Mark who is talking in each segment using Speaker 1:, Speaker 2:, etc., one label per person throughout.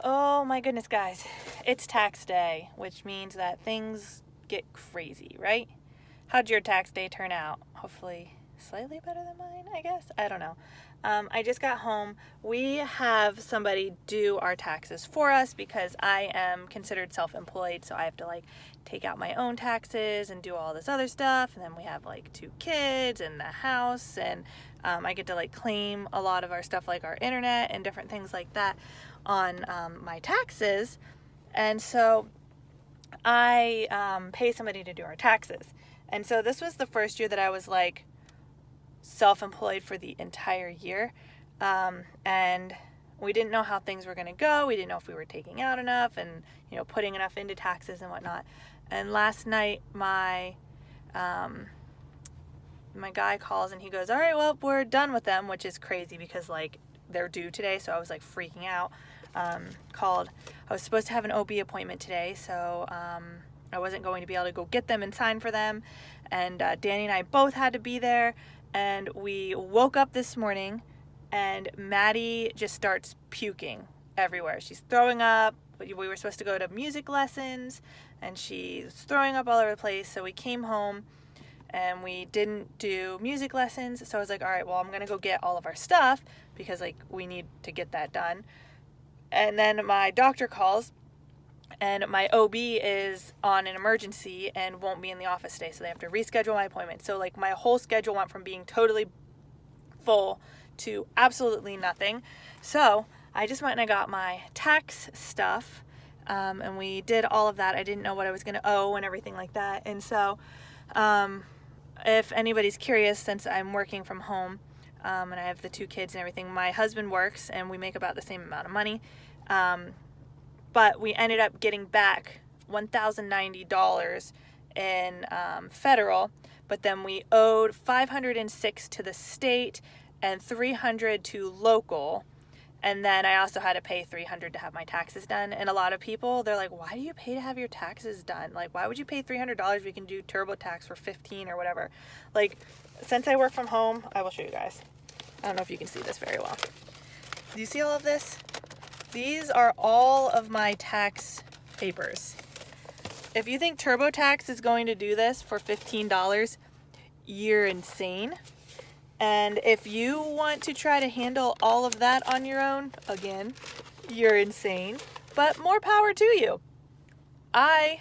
Speaker 1: Oh my goodness, guys. It's tax day, which means that things get crazy, right? How'd your tax day turn out? Hopefully slightly better than mine, I guess. I don't know. I just got home. We have somebody do our taxes for us because I am considered self-employed, so I have to like take out my own taxes and do all this other stuff. And then we have like 2 kids and the house, and I get to like claim a lot of our stuff like our internet and different things like that on my taxes. And so I pay somebody to do our taxes. And so this was the first year that I was like self-employed for the entire year. And we didn't know how things were going to go. We didn't know if we were taking out enough and, putting enough into taxes and whatnot. And last night my guy calls and he goes, all right, well, we're done with them, which is crazy because like they're due today. So I was like freaking out. I was supposed to have an OB appointment today. So, I wasn't going to be able to go get them and sign for them. And Danny and I both had to be there. And we woke up this morning and Maddie just starts puking everywhere. She's throwing up. We were supposed to go to music lessons and she's throwing up all over the place. So we came home and we didn't do music lessons. So I was like, all right, well, I'm going to go get all of our stuff because like we need to get that done. And then my doctor calls and my OB is on an emergency and won't be in the office today. So they have to reschedule my appointment. So like my whole schedule went from being totally full to absolutely nothing. So I just went and I got my tax stuff. And we did all of that. I didn't know what I was going to owe and everything like that. And so, if anybody's curious, since I'm working from home, and I have the 2 kids and everything, my husband works and we make about the same amount of money. But we ended up getting back $1,090 in federal, but then we owed $506 to the state and $300 to local. And then I also had to pay $300 to have my taxes done. And a lot of people, they're like, why do you pay to have your taxes done? Like, why would you pay $300? We can do TurboTax for $15 or whatever. Like, since I work from home, I will show you guys. I don't know if you can see this very well. Do you see all of this? These are all of my tax papers. If you think TurboTax is going to do this for $15, you're insane. And if you want to try to handle all of that on your own, again, you're insane. But more power to you. I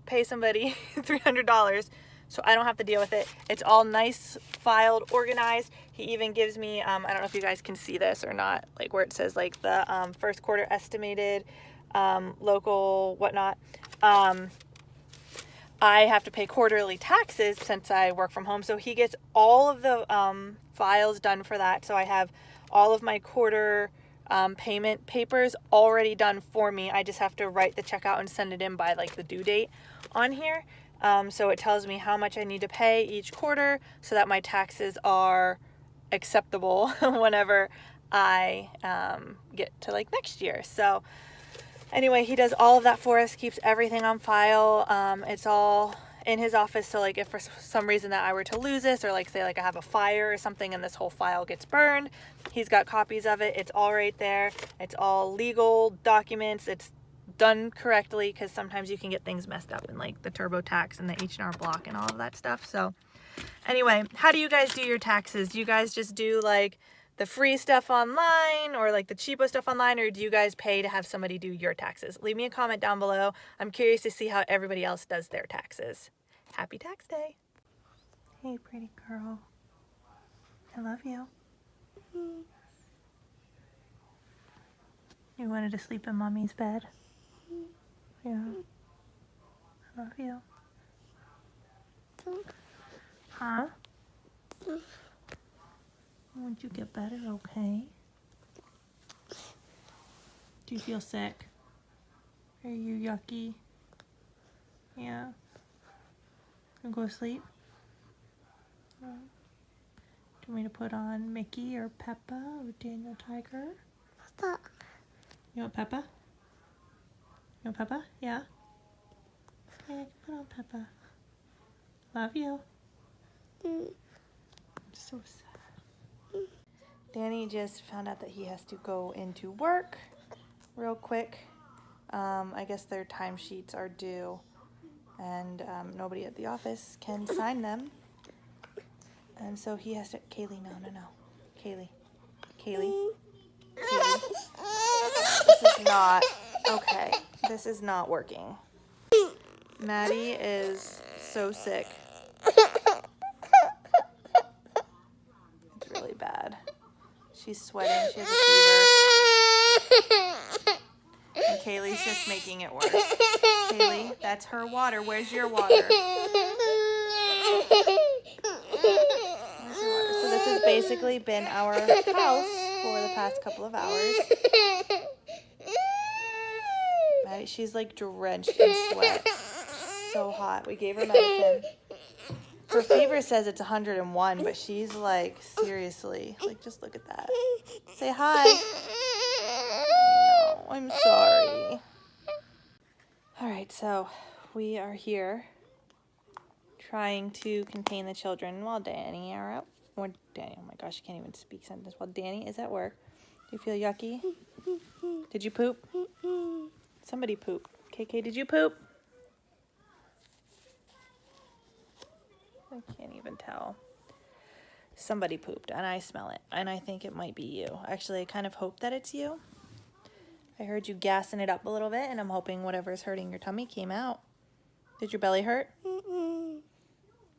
Speaker 1: pay somebody $300 so I don't have to deal with it. It's all nice, filed, organized. He even gives me, I don't know if you guys can see this or not, like where it says like the first quarter estimated, local, whatnot. I have to pay quarterly taxes since I work from home. So he gets all of the files done for that. So I have all of my quarter payment papers already done for me. I just have to write the check out and send it in by like the due date on here. So it tells me how much I need to pay each quarter so that my taxes are acceptable whenever I get to like next year. So anyway, he does all of that for us, keeps everything on file. It's all in his office. So like if for some reason that I were to lose this or like say like I have a fire or something and this whole file gets burned, he's got copies of it. It's all right there. It's all legal documents. It's done correctly because sometimes you can get things messed up in like the TurboTax and the H&R Block and all of that stuff. So anyway, how do you guys do your taxes? Do you guys just do like the free stuff online or like the cheapo stuff online, or do you guys pay to have somebody do your taxes? Leave me a comment down below. I'm curious to see how everybody else does their taxes. Happy tax day. Hey, pretty girl. I love you. You wanted to sleep in mommy's bed? Yeah. I love you. Huh? Won't you get better, okay? Do you feel sick? Are you yucky? Yeah. Gonna go to sleep? Do you want me to put on Mickey or Peppa or Daniel Tiger?
Speaker 2: Peppa.
Speaker 1: You want Peppa? You want Peppa? Yeah? Okay, I can put on Peppa. Love you. I'm so sad. Danny just found out that he has to go into work. real quick. I guess their timesheets are due, and nobody at the office can sign them. And so he has to, Kaylee, no. Kaylee. This is not, okay, this is not working. Maddie is so sick. It's really bad. She's sweating, she has a fever. And Kaylee's just making it worse. Kaylee, that's her water. Where's your water? So this has basically been our house for the past couple of hours. Maddie, she's like drenched in sweat. She's so hot. We gave her medicine. Her fever says it's 101, but she's like, seriously, like just look at that. Say hi. No, I'm sorry. All right, so we are here trying to contain the children while Danny are out. Or Danny, oh my gosh, I can't even speak sentence. While Danny is at work. Do you feel yucky? Did you poop? Somebody poop. KK, did you poop? I can't even tell. Somebody pooped, and I smell it, and I think it might be you. Actually, I kind of hope that it's you. I heard you gassing it up a little bit, and I'm hoping whatever's hurting your tummy came out. Did your belly hurt?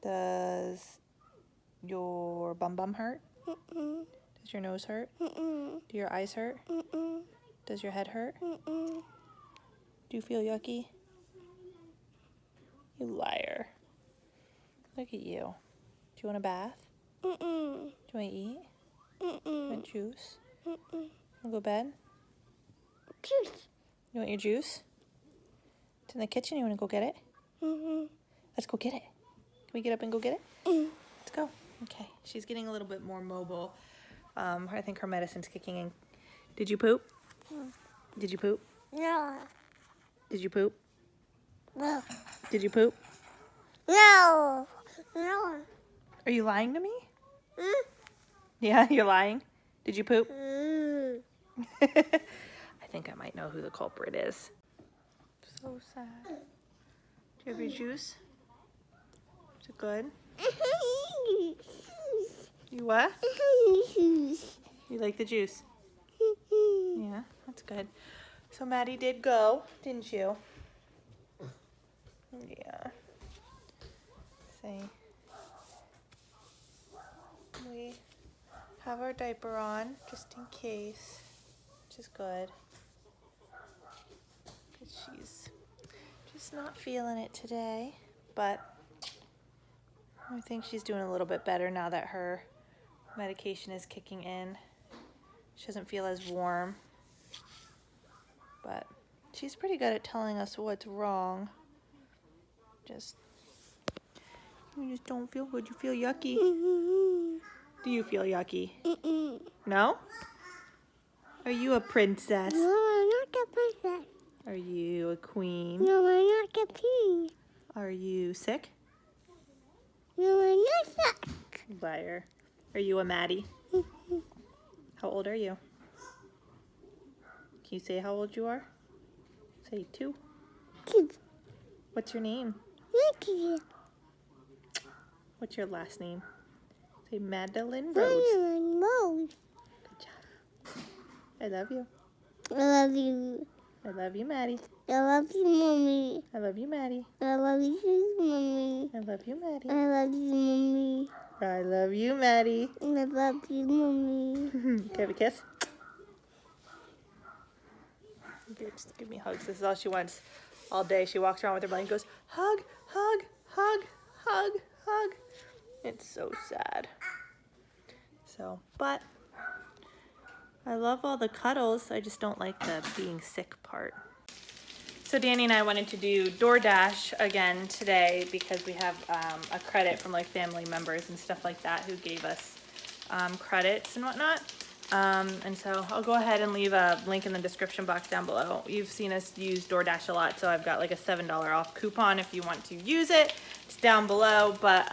Speaker 1: Does your bum hurt? Does your nose hurt? Do your eyes hurt? Does your head hurt? Do you feel yucky? You liar. Look at you. Do you want a bath? Do you want to eat? Do you want juice? Want to go to bed?
Speaker 2: Juice.
Speaker 1: You want your juice? It's in the kitchen. You want to go get it? Let's go get it. Can we get up and go get it? Let's go. Okay. She's getting a little bit more mobile. I think her medicine's kicking in. Did you poop? Did you poop?
Speaker 2: No.
Speaker 1: Did you poop?
Speaker 2: No.
Speaker 1: Did you poop?
Speaker 2: No. No.
Speaker 1: Are you lying to me? Yeah, you're lying. Did you poop? I think I might know who the culprit is. So sad. Do you have your juice? Is it good? You what? You like the juice? Yeah, that's good. So Maddie did go, didn't you? Yeah. See. We have our diaper on, just in case, which is good. Because she's just not feeling it today, but I think she's doing a little bit better now that her medication is kicking in. She doesn't feel as warm, but she's pretty good at telling us what's wrong. You just don't feel good. You feel yucky. Do you feel yucky? No? Are you a princess?
Speaker 2: No, I'm not a princess.
Speaker 1: Are you a queen?
Speaker 2: No, I'm not a queen.
Speaker 1: Are you sick?
Speaker 2: No, I'm not sick.
Speaker 1: Liar. Are you a Maddie? How old are you? Can you say how old you are? Say 2.
Speaker 2: Kid.
Speaker 1: What's your name?
Speaker 2: Mickey.
Speaker 1: What's your last name? Say Madeline Rhodes.
Speaker 2: Rose.
Speaker 1: Good job. I love you.
Speaker 2: I love you.
Speaker 1: I love you, Maddie.
Speaker 2: I love you, Mommy.
Speaker 1: I love you, Maddie.
Speaker 2: I love you, Mommy.
Speaker 1: I love you, Maddie.
Speaker 2: I love you, Mommy.
Speaker 1: I love you, Maddie.
Speaker 2: I love you, Mommy.
Speaker 1: Can I have a kiss? Just give me hugs. This is all she wants all day. She walks around with her blanket and goes, hug, hug, hug, hug, hug. It's so sad. So, but I love all the cuddles. I just don't like the being sick part. So Danny and I wanted to do DoorDash again today because we have a credit from like family members and stuff like that who gave us credits and whatnot. And so I'll go ahead and leave a link in the description box down below. You've seen us use DoorDash a lot, so I've got like a $7 off coupon if you want to use it. It's down below, but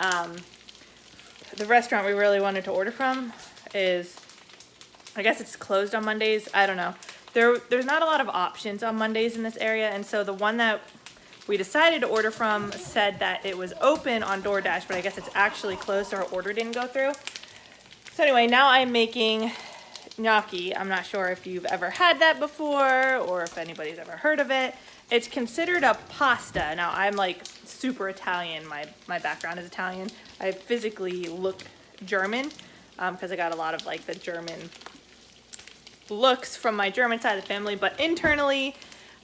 Speaker 1: the restaurant we really wanted to order from is, I guess it's closed on Mondays. I don't know. there's not a lot of options on Mondays in this area, and so the one that we decided to order from said that it was open on DoorDash, but I guess it's actually closed, so our order didn't go through. So anyway, now I'm making gnocchi. I'm not sure if you've ever had that before or if anybody's ever heard of it. It's considered a pasta. Now I'm like super Italian. My background is Italian. I physically look German because I got a lot of like the German looks from my German side of the family, but internally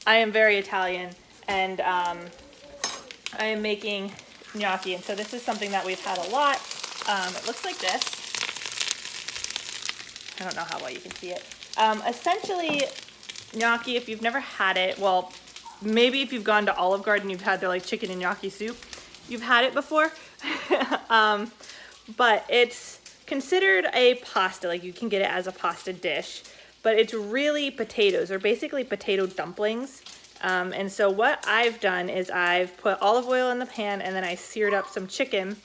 Speaker 1: I am very Italian, and I am making gnocchi. And so this is something that we've had a lot. It looks like this. I don't know how well you can see it. Essentially, gnocchi, if you've never had it, well, maybe if you've gone to Olive Garden, you've had their like chicken and gnocchi soup. You've had it before. But it's considered a pasta, like you can get it as a pasta dish, but it's really potatoes, or basically potato dumplings. And so what I've done is I've put olive oil in the pan, and then I seared up some chicken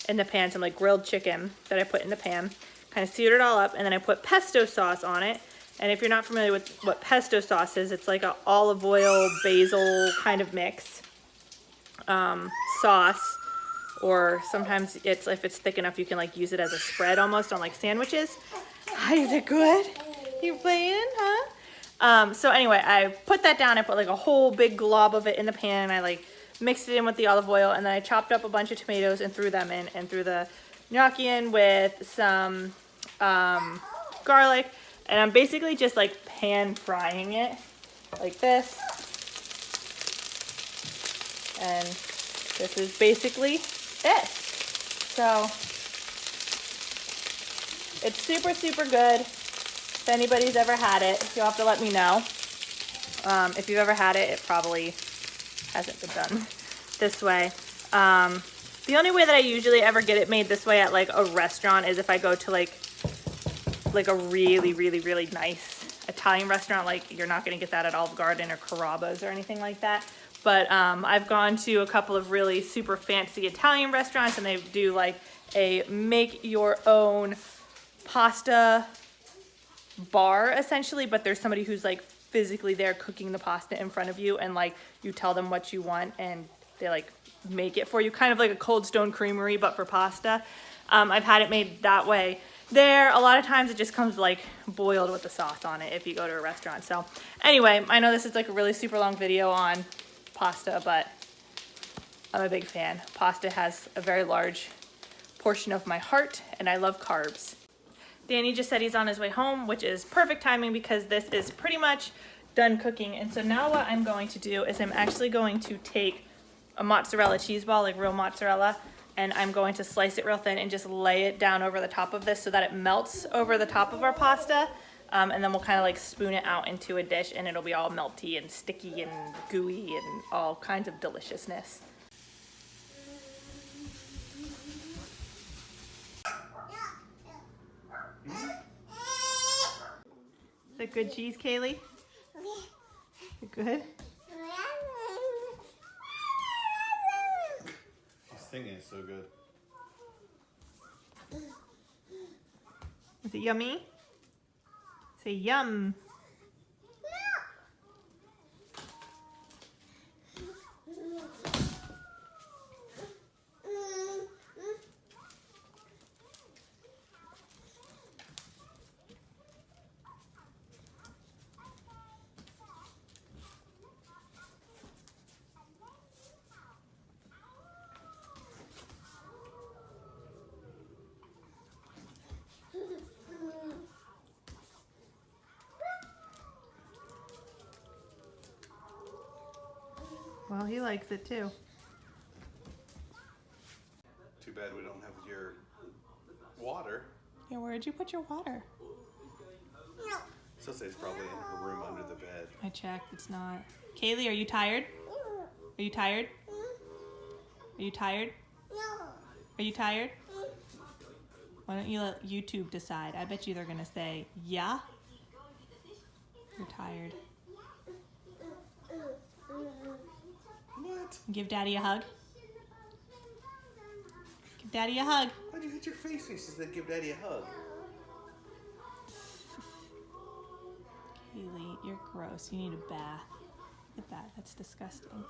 Speaker 1: in the pan, some like grilled chicken that I put in the pan. Kind of seared it all up, and then I put pesto sauce on it. And if you're not familiar with what pesto sauce is, it's like an olive oil, basil kind of mix sauce. Or sometimes it's, if it's thick enough, you can like use it as a spread almost on like sandwiches. Hi, is it good? You playing, huh? So anyway, I put that down. I put like a whole big glob of it in the pan. I like mixed it in with the olive oil, and then I chopped up a bunch of tomatoes and threw them in, and threw the gnocchi in with some garlic, and I'm basically just like pan frying it like this, and this is basically it. So it's super, super good. If anybody's ever had it, you'll have to let me know. If you've ever had it, it probably hasn't been done this way. The only way that I usually ever get it made this way at like a restaurant is if I go to like a really, really, really nice Italian restaurant. Like you're not gonna get that at Olive Garden or Carrabba's or anything like that. But I've gone to a couple of really super fancy Italian restaurants, and they do like a make your own pasta bar essentially, but there's somebody who's like physically there cooking the pasta in front of you, and like you tell them what you want and they like make it for you, kind of like a Cold Stone Creamery but for pasta. I've had it made that way there. A lot of times it just comes like boiled with the sauce on it if you go to a restaurant. So anyway, I know this is like a really super long video on pasta, but I'm a big fan. Pasta has a very large portion of my heart, and I love carbs. Danny just said he's on his way home, which is perfect timing because this is pretty much done cooking. And so now what I'm going to do is I'm actually going to take a mozzarella cheese ball, like real mozzarella, and I'm going to slice it real thin and just lay it down over the top of this so that it melts over the top of our pasta. And then we'll kind of like spoon it out into a dish, and it'll be all melty and sticky and gooey and all kinds of deliciousness. Is that good cheese, Kaylee? Is it good?
Speaker 3: She's singing so good.
Speaker 1: Is it yummy? Say yum. Well, he likes it too.
Speaker 3: Too bad we don't have your water.
Speaker 1: Yeah, where'd you put your water?
Speaker 3: So say it's probably in her room under the bed.
Speaker 1: I checked, it's not. Kaylee, are you tired? Are you tired? Are you tired? Are you tired? Why don't you let YouTube decide? I bet you they're gonna say, yeah? You're tired.
Speaker 3: What?
Speaker 1: Give Daddy a hug. Give Daddy a hug.
Speaker 3: Why'd you hit your face when she said give Daddy a hug?
Speaker 1: Kaylee, you're gross. You need a bath. Look at that. That's disgusting.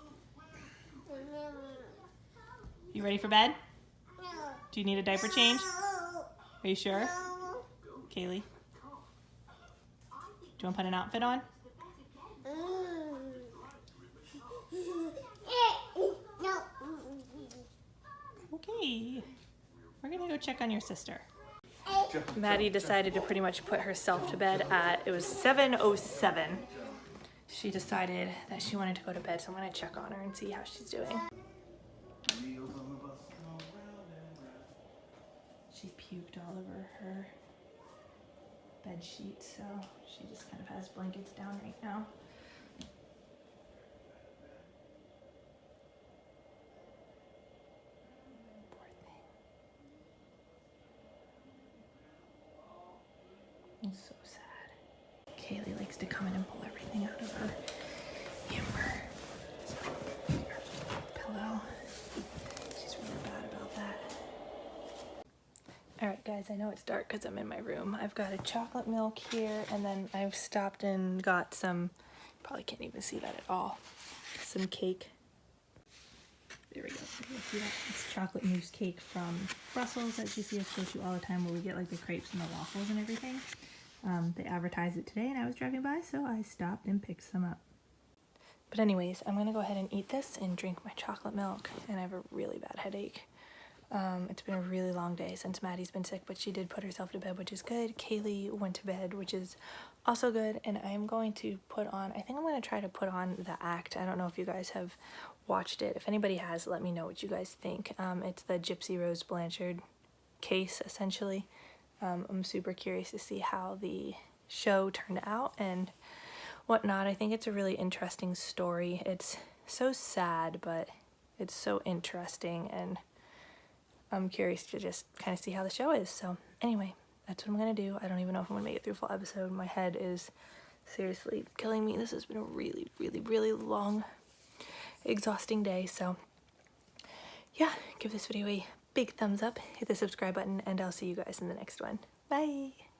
Speaker 1: You ready for bed? Do you need a diaper change? Are you sure? Kaylee? Do you want to put an outfit on? Okay. We're going to go check on your sister. Maddie decided to pretty much put herself to bed at, it was 7:07. She decided that she wanted to go to bed, so I'm going to check on her and see how she's doing. She puked all over her bed sheet, so she just kind of has blankets down right now. Poor thing. It's so sad. Kaylee likes to come in and pull everything out of her hamper. So, her pillow. She's really bad about that. Alright guys, I know it's dark because I'm in my room. I've got a chocolate milk here, and then I've stopped and got some, probably can't even see that at all, some cake. There we go. You see that? It's chocolate mousse cake from Brussels that you see us go to all the time, where we get like the crepes and the waffles and everything. They advertised it today and I was driving by, so I stopped and picked some up. But anyways, I'm gonna go ahead and eat this and drink my chocolate milk, and I have a really bad headache. It's been a really long day since Maddie's been sick, but she did put herself to bed, which is good. Kaylee went to bed, which is also good, and I'm going to put on, I think I'm going to try to put on The Act. I don't know if you guys have watched it. If anybody has, let me know what you guys think. It's the Gypsy Rose Blanchard case, essentially. I'm super curious to see how the show turned out and whatnot. I think it's a really interesting story. It's so sad, but it's so interesting, and I'm curious to just kind of see how the show is. So anyway, that's what I'm gonna do. I don't even know if I'm gonna make it through a full episode. My head is seriously killing me. This has been a really, really, really long, exhausting day. So yeah, give this video a big thumbs up, hit the subscribe button, and I'll see you guys in the next one. Bye!